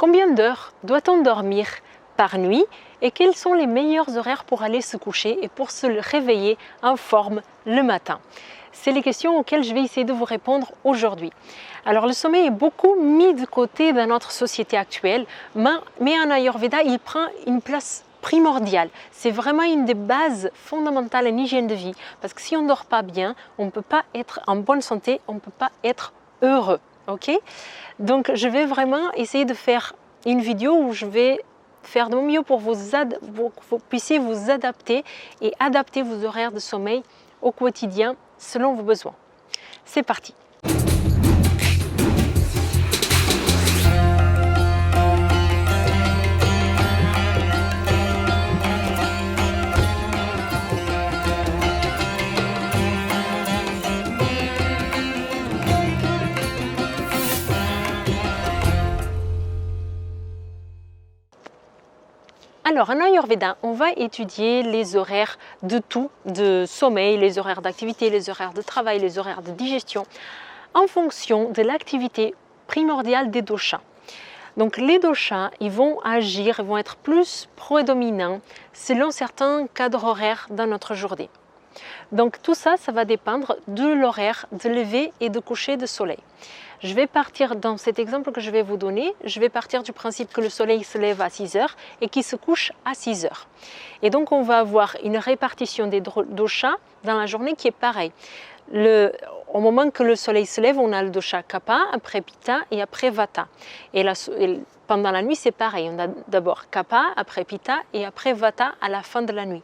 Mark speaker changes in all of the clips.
Speaker 1: Combien d'heures doit-on dormir par nuit et quels sont les meilleurs horaires pour aller se coucher et pour se réveiller en forme le matin? C'est les questions auxquelles je vais essayer de vous répondre aujourd'hui. Alors le sommeil est beaucoup mis de côté dans notre société actuelle, mais en Ayurveda, il prend une place primordiale. C'est vraiment une des bases fondamentales en hygiène de vie. Parce que si on ne dort pas bien, on ne peut pas être en bonne santé, on ne peut pas être heureux. Ok? Donc je vais vraiment essayer de faire une vidéo où je vais faire de mon mieux pour que vous puissiez vous adapter et adapter vos horaires de sommeil au quotidien selon vos besoins. C'est parti! Alors, en Ayurveda, on va étudier les horaires de tout, de sommeil, les horaires d'activité, les horaires de travail, les horaires de digestion, en fonction de l'activité primordiale des doshas. Donc, les doshas, ils vont agir, ils vont être plus prédominants selon certains cadres horaires dans notre journée. Donc, tout ça, ça va dépendre de l'horaire de lever et de coucher de soleil. Je vais partir dans cet exemple que je vais vous donner, je vais partir du principe que le soleil se lève à 6 heures et qu'il se couche à 6 heures. Et donc on va avoir une répartition des doshas dans la journée qui est pareille. Au moment que le soleil se lève, on a le dosha Kapha, après Pitta et après Vata. Et pendant la nuit, c'est pareil. On a d'abord Kapha, après Pitta et après Vata à la fin de la nuit.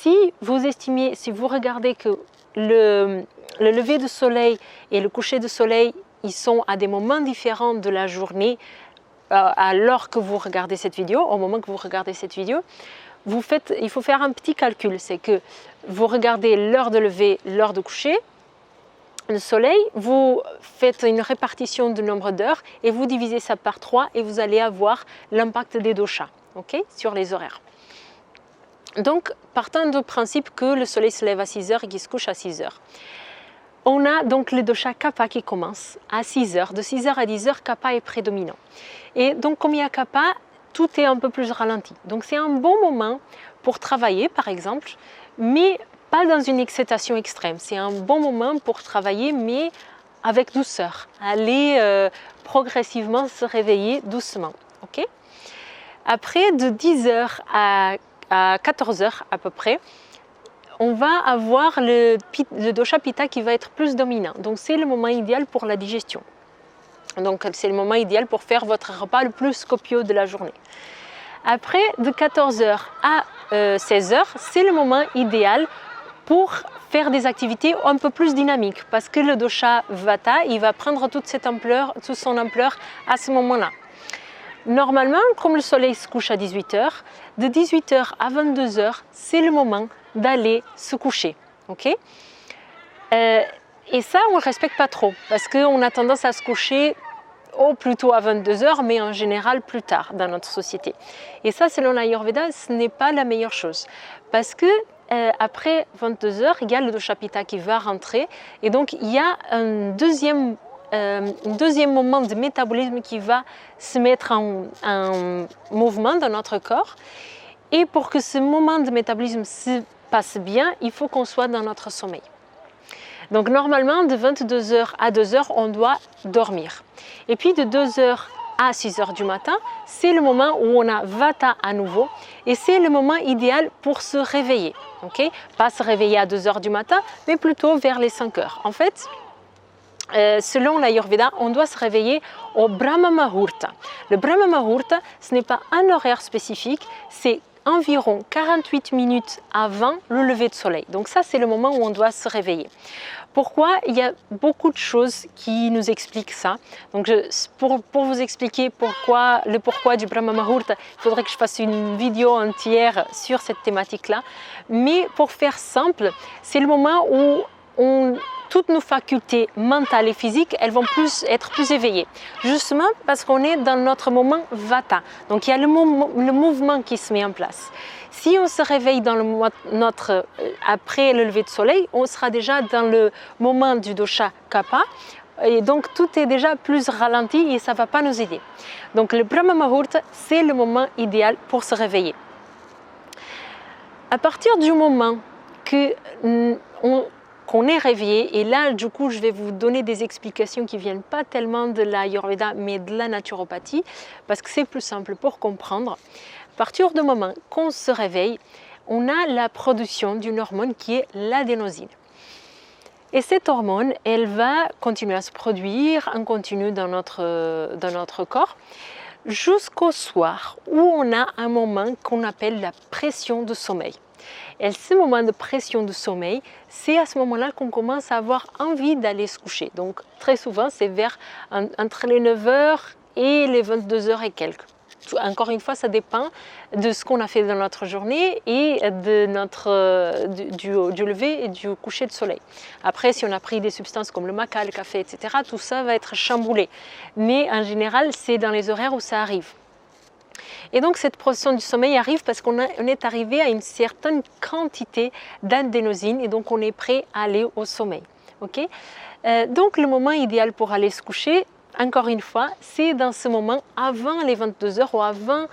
Speaker 1: Si vous regardez que le lever du soleil et le coucher du soleil, ils sont à des moments différents de la journée alors que vous regardez cette vidéo, au moment que vous regardez cette vidéo, il faut faire un petit calcul. C'est que vous regardez l'heure de lever, l'heure de coucher, le soleil, vous faites une répartition du nombre d'heures et vous divisez ça par 3 et vous allez avoir l'impact des doshas, sur les horaires. Donc, partant du principe que le soleil se lève à 6 heures et qu'il se couche à 6 heures. On a donc le dosha Kapha qui commence à 6 heures. De 6 heures à 10 heures, Kapha est prédominant. Et donc, comme il y a Kapha, tout est un peu plus ralenti. Donc, c'est un bon moment pour travailler, par exemple, mais pas dans une excitation extrême. C'est un bon moment pour travailler, mais avec douceur. Aller progressivement se réveiller doucement. Après, de 10 heures à 14 heures à peu près, on va avoir le dosha Pitta qui va être plus dominant. Donc c'est le moment idéal pour la digestion. Donc c'est le moment idéal pour faire votre repas le plus copieux de la journée. Après, de 14 heures à 16 heures, c'est le moment idéal pour faire des activités un peu plus dynamiques parce que le dosha Vata, il va prendre toute son ampleur à ce moment-là. Normalement, comme le soleil se couche à 18 heures, de 18 heures à 22 heures, c'est le moment d'aller se coucher. Et ça, on ne le respecte pas trop parce qu'on a tendance à se coucher plutôt à 22 heures, mais en général plus tard dans notre société. Et ça, selon l'Ayurveda, ce n'est pas la meilleure chose parce que après 22 heures, il y a le dosha Pitta qui va rentrer et donc il y a un deuxième moment de métabolisme qui va se mettre en mouvement dans notre corps. Et pour que ce moment de métabolisme se passe bien, il faut qu'on soit dans notre sommeil. Donc normalement, de 22 heures à 2 heures, on doit dormir. Et puis de 2 heures à 6 heures du matin, c'est le moment où on a Vata à nouveau. Et c'est le moment idéal pour se réveiller. Pas se réveiller à 2 heures du matin, mais plutôt vers les 5 heures. En fait, selon l'Ayurveda, on doit se réveiller au Brahma Muhurta. Le Brahma Muhurta, ce n'est pas un horaire spécifique, c'est environ 48 minutes avant le lever de soleil. Donc ça, c'est le moment où on doit se réveiller. Pourquoi? Il y a beaucoup de choses qui nous expliquent ça. Donc pour vous expliquer le pourquoi du Brahma Muhurta, il faudrait que je fasse une vidéo entière sur cette thématique-là. Mais pour faire simple, c'est le moment où toutes nos facultés mentales et physiques, elles vont être plus éveillées. Justement parce qu'on est dans notre moment Vata. Donc il y a le mouvement qui se met en place. Si on se réveille après le lever de soleil, on sera déjà dans le moment du dosha Kapha et donc tout est déjà plus ralenti et ça ne va pas nous aider. Donc le Brahma Muhurta, c'est le moment idéal pour se réveiller. À partir du moment qu'on est réveillé, et là du coup je vais vous donner des explications qui ne viennent pas tellement de l'Ayurveda mais de la naturopathie, parce que c'est plus simple pour comprendre. À partir du moment qu'on se réveille, on a la production d'une hormone qui est l'adénosine. Et cette hormone, elle va continuer à se produire en continu dans notre corps jusqu'au soir où on a un moment qu'on appelle la pression de sommeil. Et ce moment de pression de sommeil, c'est à ce moment-là qu'on commence à avoir envie d'aller se coucher. Donc très souvent, c'est entre les 9h et les 22h et quelques. Encore une fois, ça dépend de ce qu'on a fait dans notre journée et du lever et du coucher de soleil. Après, si on a pris des substances comme le maca, le café, etc., tout ça va être chamboulé. Mais en général, c'est dans les horaires où ça arrive. Et donc, cette pression du sommeil arrive parce qu'on est arrivé à une certaine quantité d'adénosine et donc on est prêt à aller au sommeil. Okay? Donc, le moment idéal pour aller se coucher, encore une fois, c'est dans ce moment avant les 22h ou avant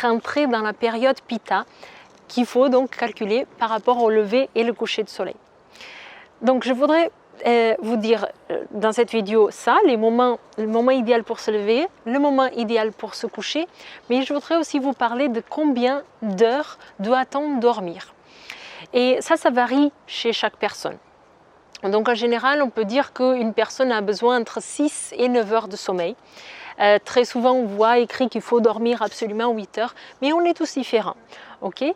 Speaker 1: rentrer dans la période Pitta qu'il faut donc calculer par rapport au lever et le coucher de soleil. Donc je voudrais vous dire dans cette vidéo ça, le moment idéal pour se lever, le moment idéal pour se coucher, mais je voudrais aussi vous parler de combien d'heures doit-on dormir. Et ça varie chez chaque personne. Donc en général, on peut dire qu'une personne a besoin entre 6 et 9 heures de sommeil. Très souvent, on voit écrit qu'il faut dormir absolument 8 heures, mais on est tous différents. Okay?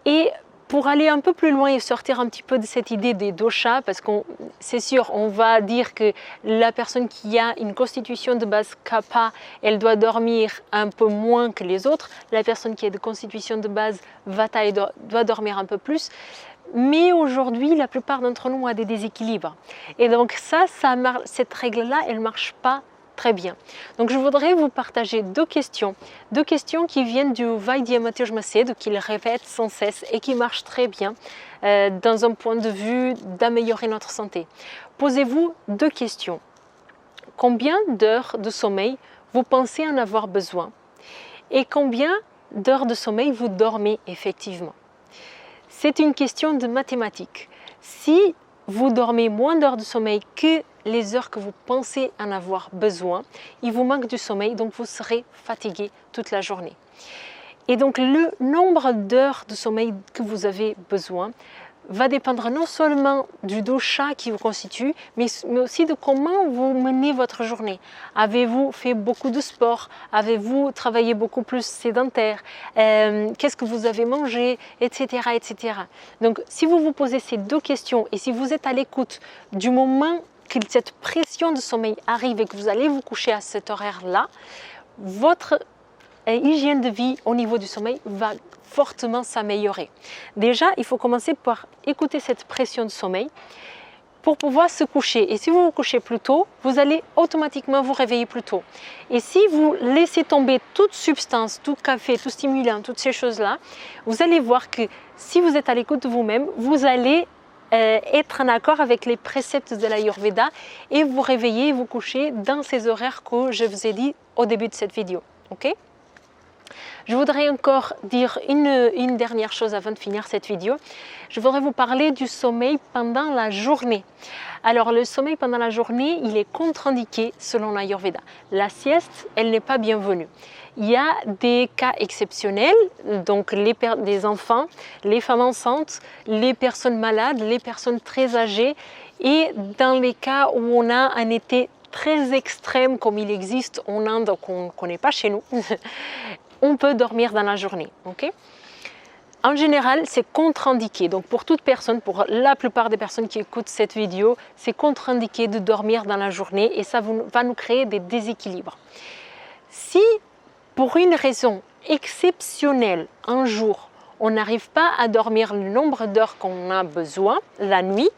Speaker 1: Et pour aller un peu plus loin et sortir un petit peu de cette idée des doshas, parce que c'est sûr, on va dire que la personne qui a une constitution de base kapha, elle doit dormir un peu moins que les autres. La personne qui est de constitution de base vata, elle doit dormir un peu plus. Mais aujourd'hui, la plupart d'entre nous ont des déséquilibres. Et donc cette règle-là, elle ne marche pas très bien. Donc je voudrais vous partager deux questions qui viennent du Vaidya-Matej Macedo, qu'il répète sans cesse et qui marchent très bien dans un point de vue d'améliorer notre santé. Posez-vous deux questions. Combien d'heures de sommeil vous pensez en avoir besoin? Et combien d'heures de sommeil vous dormez effectivement? C'est une question de mathématiques. Si vous dormez moins d'heures de sommeil que les heures que vous pensez en avoir besoin, il vous manque du sommeil, donc vous serez fatigué toute la journée. Et donc le nombre d'heures de sommeil que vous avez besoin va dépendre non seulement du dosha qui vous constitue, mais aussi de comment vous menez votre journée. Avez-vous fait beaucoup de sport? Avez-vous travaillé beaucoup plus sédentaire? Qu'est-ce que vous avez mangé? Etc., etc. Donc, si vous vous posez ces deux questions et si vous êtes à l'écoute du moment que cette pression de sommeil arrive et que vous allez vous coucher à cet horaire-là, votre hygiène de vie au niveau du sommeil va fortement s'améliorer. Déjà, il faut commencer par écouter cette pression de sommeil pour pouvoir se coucher. Et si vous vous couchez plus tôt, vous allez automatiquement vous réveiller plus tôt. Et si vous laissez tomber toute substance, tout café, tout stimulant, toutes ces choses-là, vous allez voir que si vous êtes à l'écoute de vous-même, vous allez être en accord avec les préceptes de l'Ayurveda et vous réveiller et vous coucher dans ces horaires que je vous ai dit au début de cette vidéo. Okay? Je voudrais encore dire une dernière chose avant de finir cette vidéo. Je voudrais vous parler du sommeil pendant la journée. Alors le sommeil pendant la journée, il est contre-indiqué selon l'Ayurveda. La sieste, elle n'est pas bienvenue. Il y a des cas exceptionnels, donc les enfants, les femmes enceintes, les personnes malades, les personnes très âgées et dans les cas où on a un été très extrême comme il existe en Inde qu'on ne connaît pas chez nous, on peut dormir dans la journée. Okay? En général, c'est contre-indiqué. Donc pour toute personne, pour la plupart des personnes qui écoutent cette vidéo, c'est contre-indiqué de dormir dans la journée et ça va nous créer des déséquilibres. Si pour une raison exceptionnelle, un jour, on n'arrive pas à dormir le nombre d'heures qu'on a besoin la nuit,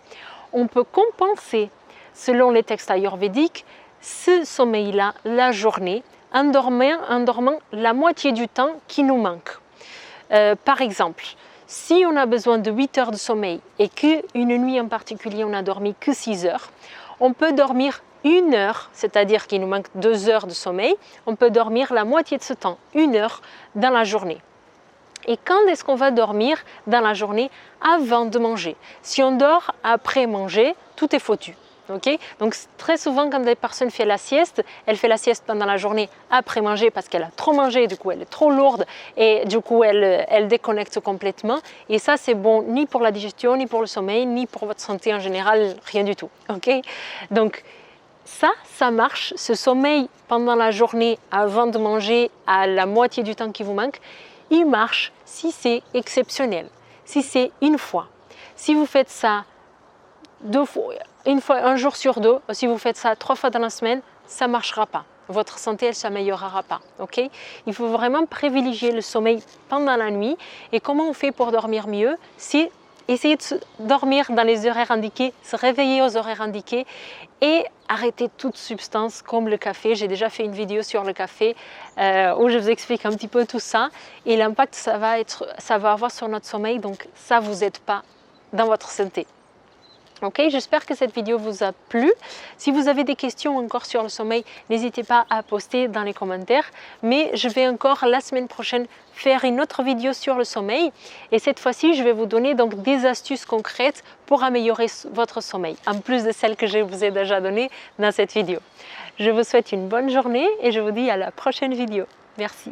Speaker 1: on peut compenser, selon les textes ayurvédiques, ce sommeil-là la journée en dormant la moitié du temps qui nous manque. Par exemple, si on a besoin de 8 heures de sommeil et qu'une nuit en particulier on a dormi que 6 heures, On peut dormir 1 heure, c'est-à-dire qu'il nous manque 2 heures de sommeil, on peut dormir la moitié de ce temps, 1 heure dans la journée. Et quand est-ce qu'on va dormir dans la journée? Avant de manger. Si on dort après manger, tout est foutu. Okay? Donc très souvent quand la personne fait la sieste, elle fait la sieste pendant la journée après manger parce qu'elle a trop mangé, du coup elle est trop lourde et du coup elle déconnecte complètement. Et ça c'est bon ni pour la digestion, ni pour le sommeil, ni pour votre santé en général, rien du tout. Okay? Donc ça marche, ce sommeil pendant la journée avant de manger à la moitié du temps qui vous manque, il marche si c'est exceptionnel, si c'est une fois. Si vous faites ça 2 fois, une fois, un jour sur 2, si vous faites ça 3 fois dans la semaine, ça ne marchera pas. Votre santé, elle ne s'améliorera pas. Okay? Il faut vraiment privilégier le sommeil pendant la nuit. Et comment on fait pour dormir mieux? C'est essayer de dormir dans les horaires indiqués, se réveiller aux horaires indiqués et arrêter toute substance comme le café. J'ai déjà fait une vidéo sur le café où je vous explique un petit peu tout ça et l'impact ça va avoir sur notre sommeil. Donc ça ne vous aide pas dans votre santé. Ok, j'espère que cette vidéo vous a plu. Si vous avez des questions encore sur le sommeil, n'hésitez pas à poster dans les commentaires. Mais je vais encore la semaine prochaine faire une autre vidéo sur le sommeil. Et cette fois-ci, je vais vous donner donc des astuces concrètes pour améliorer votre sommeil, en plus de celles que je vous ai déjà données dans cette vidéo. Je vous souhaite une bonne journée et je vous dis à la prochaine vidéo. Merci.